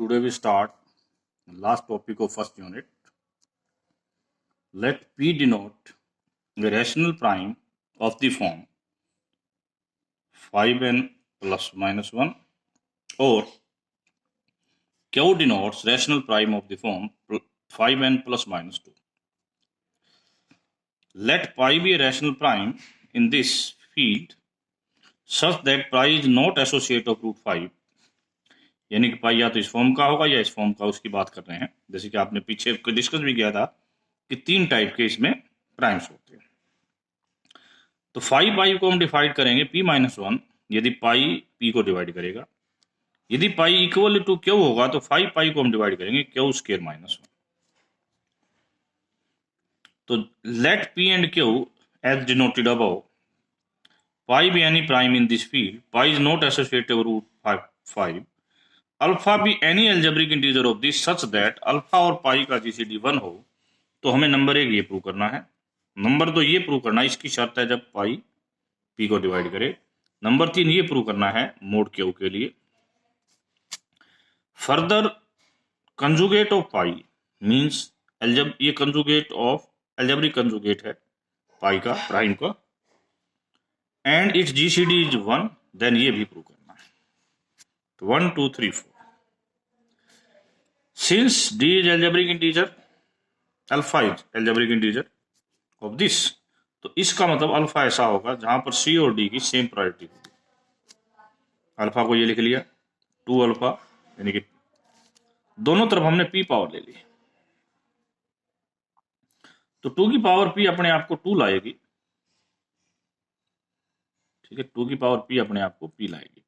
Today we start last topic of first unit. Let P denote the rational prime of the form 5n plus minus 1, or Q denotes rational prime of the form 5n plus minus 2. Let pi be a rational prime in this field such that pi is not associate of root 5. यानी कि पाई या तो इस form का होगा या इस form का, उसकी बात कर रहे हैं। जैसे कि आपने पीछे डिस्कस भी किया था कि 3 टाइप के इसमें प्राइम्स होते हैं। तो 5 पाई को हम डिवाइड करेंगे p माइनस 1, यदि पाई p को डिवाइड करेगा। यदि पाई इक्वल टू क्यू होगा तो 5 पाई को हम डिवाइड करेंगे क्यू स्क्वायर माइनस 1। तो let p and q as denoted above, pi be any prime in this field, pi is not associated with root 5, alpha be any algebraic integer of this such that alpha और pi का GCD 1 हो। तो हमें number 1 ये prove करना है। Number 2 ये prove करना है, इसकी शर्त है जब पाई पी को डिवाइड करे। नंबर 3 ये प्रूव करना है मोड क्यू के लिए। Further conjugate of pi means ये कंजुगेट ऑफ एल्जेब्रिक कंजुगेट है पाई का प्राइम का, and its GCD is 1, then ये भी प्रूव करना है। तो 1 2 3 4। Since d is algebraic integer, alpha is algebraic integer of this, तो इसका मतलब अल्फा ऐसा होगा जहां पर c और d की सेम प्रायोरिटी होगी। अल्फा को ये लिख लिया 2 अल्फा, यानी कि दोनों तरफ हमने p पावर ले ली। तो 2 की पावर p अपने आप को 2 लाएगी, ठीक है। 2 की पावर p अपने आप को p लाएगी,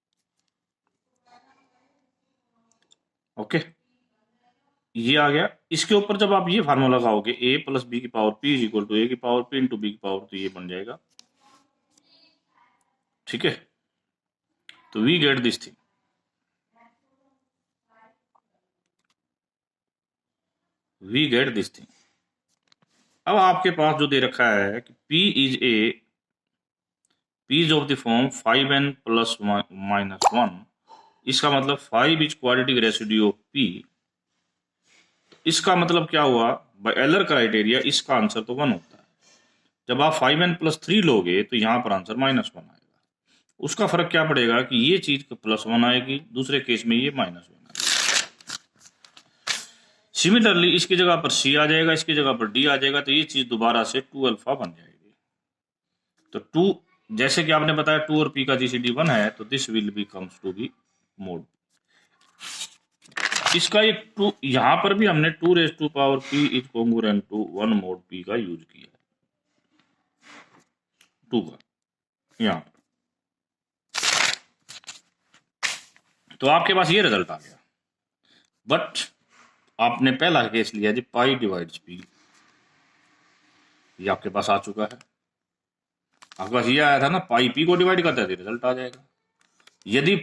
ओके। ये आ गया। इसके ऊपर जब आप ये फार्मूला लगाओगे a प्लस बी की power p is equal to a की पावर p इंटू b की पावर, तो ये बन जाएगा, ठीक है। तो we get this thing. We get this thing. अब आपके पास जो दे रखा है कि p is of the form 5n plus minus 1, इसका मतलब 5 is quadratic residue of p। इसका मतलब क्या हुआ, बाय एलर क्राइटेरिया इसका आंसर तो 1 होता है। जब आप 5n प्लस 3 लोगे तो यहां पर आंसर माइनस 1 आएगा। उसका फर्क क्या पड़ेगा कि ये चीज प्लस 1 आएगी, दूसरे केस में ये माइनस 1 आएगा। सिमिलरली इसकी जगह पर c आ जाएगा, इसकी जगह पर d आ जाएगा, तो ये चीज दोबारा से 2 अल्फा बन जाएगी। तो 2, जैसे कि आपने बताया 2 और p का जीसीडी 1 है, तो this will be comes to be mod. इसका एक 2, यहां पर भी हमने 2 raise to power p is congruent to 1 mod p का यूज किया है, 2 का यहां पर। तो आपके पास ये रिजल्ट आ गया। बट आपने पहला केस लिया जी पाई डिवाइड्स p, ये आपके पास आ चुका है। आपके पास ये आया था ना, पाई p को डिवाइड करता है तो रिजल्ट आ जाएगा। यदि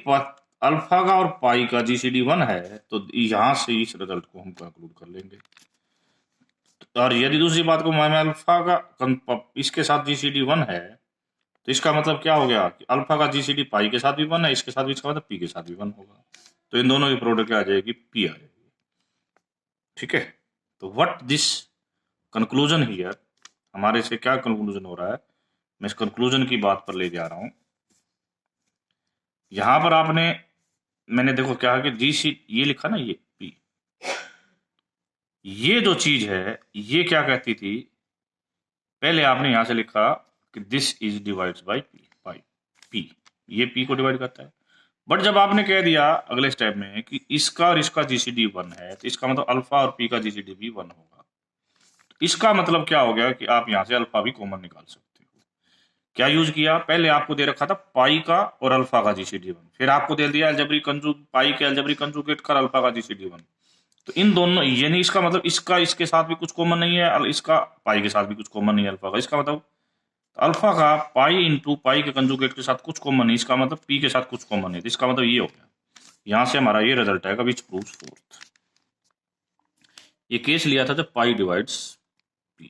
अल्फा का और पाई का जीसीडी 1 है तो यहां से इस रिजल्ट को हम कंक्लूड कर लेंगे। और यदि दूसरी बात को अल्फा का इसके साथ जीसीडी 1 है, तो इसका मतलब क्या हो गया कि अल्फा का जीसीडी पाई के साथ भी 1 है, इसके साथ भी, इसका मतलब p के साथ भी 1 होगा। तो इन दोनों की प्रोडक्ट क्या आ जाएगी, p आ जाएगी, ठीक है। तो व्हाट दिस कंक्लूजन हियर, हमारे से क्या कंक्लूजन हो रहा है, मैं इस कंक्लूजन की बात पर ले जा रहा हूं। यहां पर मैंने देखो क्या है कि जीसी ये लिखा ना, ये p, ये जो चीज है ये क्या कहती थी, पहले आपने यहां से लिखा कि this is divides bye p, ये p को डिवाइड करता है। बट जब आपने कह दिया अगले स्टेप में कि इसका और इसका जीसीडी 1 है, तो इसका मतलब अल्फा और p का जीसीडी भी 1 होगा। तो इसका मतलब क्या हो गया कि आप यहां से अल्फा भी कॉमन निकाल सकते हो। क्या यूज किया, पहले आपको दे रखा था पाई का और अल्फा का जीसीडी 1, फिर आपको दे दिया पाई के एल्जेब्रिक कंजुगेट कर अल्फा का जीसीडी 1। तो इन दोनों, यानी इसका मतलब इसका इसके साथ भी कुछ कॉमन नहीं है, इसका पाई के साथ भी कुछ कॉमन नहीं है अल्फा का। इसका मतलब अल्फा का पाई इंटू पाई के कंजुगेट के साथ कुछ कॉमन नहीं, इसका मतलब p के साथ कुछ कॉमन नहीं। तो इसका मतलब ये हो गया, यहां से हमारा ये रिजल्ट आएगा विच प्रूव्स फोर्थ। ये केस लिया था जब पाई डिवाइड्स p।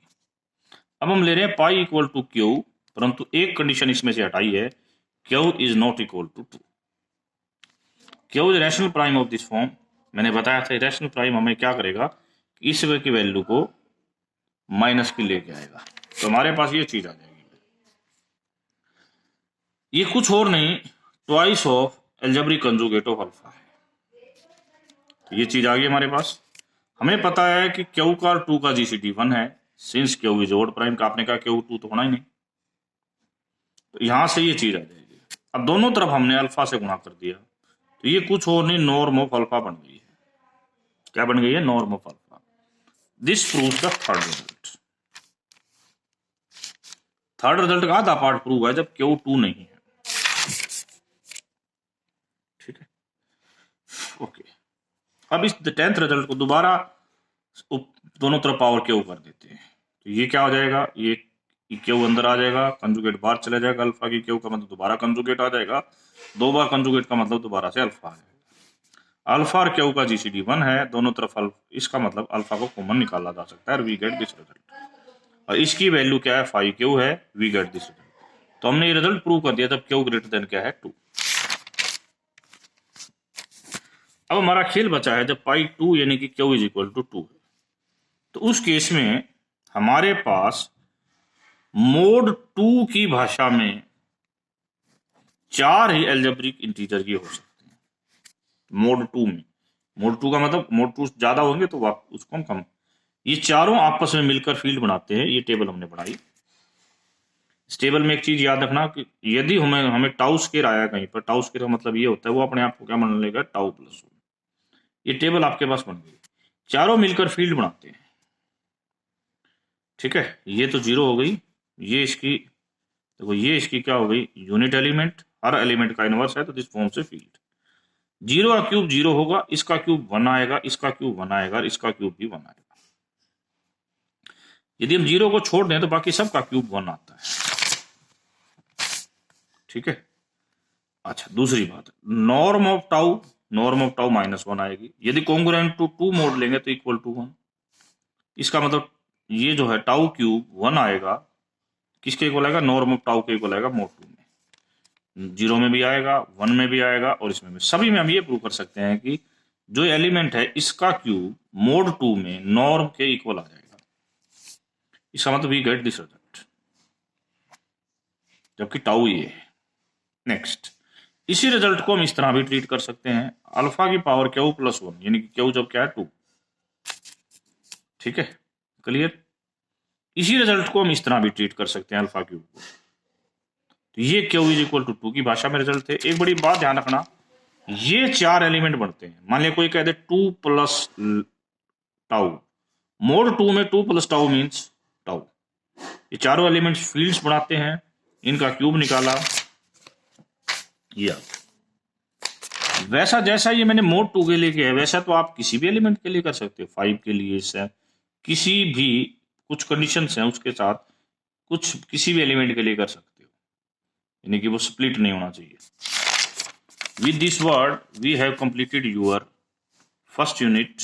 अब हम ले रहे हैं पाई इक्वल टू क्यू, परंतु एक कंडीशन इसमें से हटाई है, Q is not equal to 2। Q is rational prime of this form मैंने बताया था इरेशनल प्राइम हमें क्या करेगा, इस वे की वैल्यू को माइनस की लेके आएगा, तो हमारे पास ये चीज आ जाएगी। ये कुछ और नहीं, twice of algebraic conjugate of alpha है। तो ये चीज आ गई हमारे पास। हमें पता है कि क्यू का 2 का जीसीडी 1 है, since Q is odd prime का, आपने कहा क्यू 2 तो होना ही नहीं, तो यहां से ये चीज आ जाएगी। अब दोनों तरफ हमने अल्फा से गुणा कर दिया, तो ये कुछ और नहीं, नॉर्म ऑफ अल्फा बन गई है। क्या बन गई है? Norm of alpha. This proves the third result. Third result का आधा पार्ट प्रूव है जब क्यू 2 नहीं है। ठीक है, ओके। अब इस 10th रिजल्ट को दोबारा दोनों तरफ पावर क्यू कर देते हैं, तो ये क्या हो जाएगा, ये क्यू अंदर आ जाएगा, कंजुगेट बाहर चला जाएगा, अल्फा की क्यू का मतलब दोबारा कंजुगेट आ जाएगा, 2 बार कंजुगेट का मतलब दोबारा से अल्फा है। अल्फा और क्यू का जीसीडी 1 है, दोनों तरफ इसका मतलब अल्फा को कॉमन निकाला जा सकता है, और वी गेट दिस रिजल्ट। और इसकी वैल्यू क्या है? 5 क्यू है, वी गेट दिस रिजल्ट। तो हमने ये रिजल्ट प्रूव कर दिया जब क्यू ग्रेटर देन क्या है 2। अब हमारा खेल बचा है जब पाई 2 यानी कि क्यू इज इक्वल टू 2 है, तो उस केस में हमारे पास मोड 2 की भाषा में 4 ही एल्जेब्रिक इंटीजर की हो सकते हैं मोड 2 में। मोड 2 का मतलब मोड 2 ज्यादा होंगे तो उसको हम कम। ये चारों आपस में मिलकर फील्ड बनाते हैं। ये टेबल हमने बनाई। इस टेबल में एक चीज याद रखना कि यदि हमें टाउ स्केयर आया कहीं पर, टाउ स्केयर का मतलब ये होता है वो अपने आप को क्या मान लेगा, टाउ प्लस 1। ये टेबल आपके पास बन गई, चारों मिलकर फील्ड बनाते हैं। ठीक है, ये तो 0 हो गई, ये इसकी देखो, ये इसकी क्या हो गई, यूनिट एलिमेंट, हर एलिमेंट का इनवर्स है, तो दिस फॉर्म से फील्ड। 0 का क्यूब 0 होगा, इसका क्यूब 1 आएगा, इसका क्यूब 1 आएगा, इसका क्यूब भी 1 आएगा। यदि हम 0 को छोड़ दें तो बाकी सब का क्यूब 1 आता है। ठीक है, अच्छा दूसरी बात, नॉर्म ऑफ टाउ -1 आएगी। यदि कॉन्ग्रुएंट टू 2 मोड लेंगे तो इक्वल टू 1। इसका मतलब ये जो है टाउ क्यूब 1 आएगा, किसके इक्वल आएगा, नॉर्म ऑफ टाउ के इक्वल आएगा मोड 2 में। 0 में भी आएगा, 1 में भी आएगा, और इसमें भी। सभी में हम ये प्रूव कर सकते हैं कि जो एलिमेंट है इसका क्यूब मोड 2 में नॉर्म के इक्वल आ जाएगा। इसका मतलब वी गेट दिस रिजल्ट, जबकि टाउ ये है। नेक्स्ट, इसी रिजल्ट को हम इस तरह भी ट्रीट कर सकते हैं, अल्फा की पावर क्यू प्लस 1, यानी कि क्यू जब क्या है 2। ठीक है, क्लियर। इसी रिजल्ट को हम इस तरह भी ट्रीट कर सकते हैं, अल्फा क्यूब को। तो ये क्यू इज इक्वल टू 2 की भाषा में रिजल्ट थे। एक बड़ी बात ध्यान रखना, ये 4 एलिमेंट बनते हैं। मान लिया कोई कह दे 2 प्लस टाउ, मोड 2 में 2 प्लस टाउ मीन्स टाउ। ये चारों एलिमेंट्स फील्ड्स बनाते हैं, इनका क्यूब निकाला, ये वैसा जैसा ये मैंने मोड 2 के लिए किया है वैसा तो आप किसी भी एलिमेंट के लिए कर सकते हो। 5 के लिए से किसी भी, कुछ कंडीशंस हैं उसके साथ, कुछ किसी भी एलिमेंट के लिए कर सकते हो, यानी कि वो स्प्लिट नहीं होना चाहिए। With this word we have completed your first unit